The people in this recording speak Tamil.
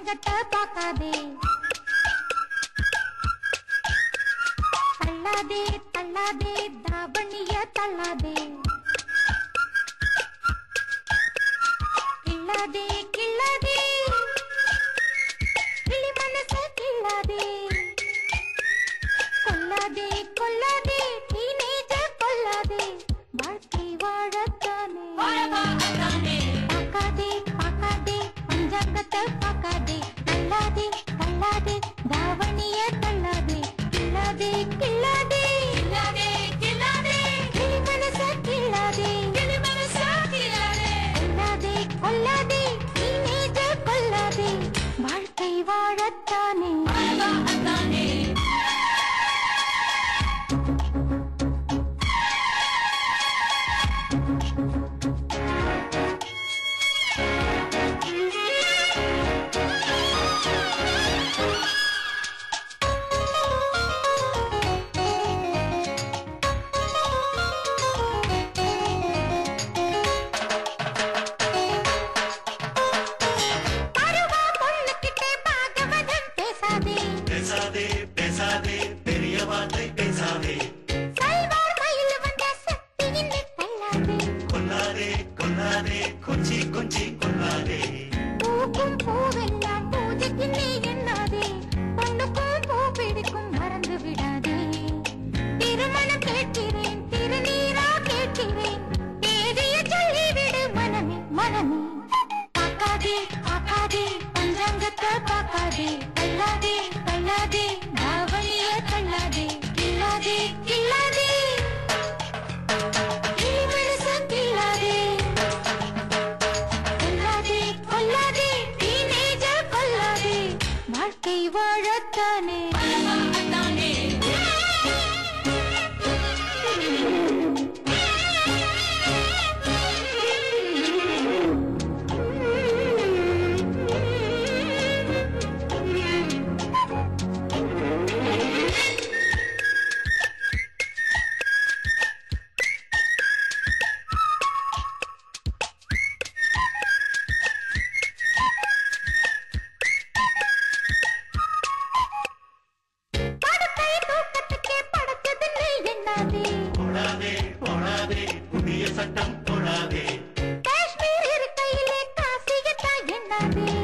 பஞ்சங்கட்ட பாக்காதே தள்ளாதே தள்ளாதே தாவணிய தள்ளாதே கிள்ளாதே கிள்ளாதே கிளி மனச கிள்ளாதே கொல்லாதே கொல்லாதே டீனேஜ கொல்லாதே வாழ்க்கை வாழத்தானே பாக்காதே பாக்காதே பஞ்சாங்கத்தை பாக்காதே தள்ளாதே தள்ளாதே தாவணிய தள்ளாதே கிள்ளாதே கிள்ளாதே கிள்ளாதே கிள்ளாதே கிளி மனச கிள்ளாதே கிளி மனச கிள்ளாதே கொல்லாதே கொல்லாதே டீனேஜ கொல்லாதே வாழ்க்கை வாழத்தானே சட்டம் போடாதே காஷ்மீர் இருக்கையிலே காசியத்தா எண்ணாதே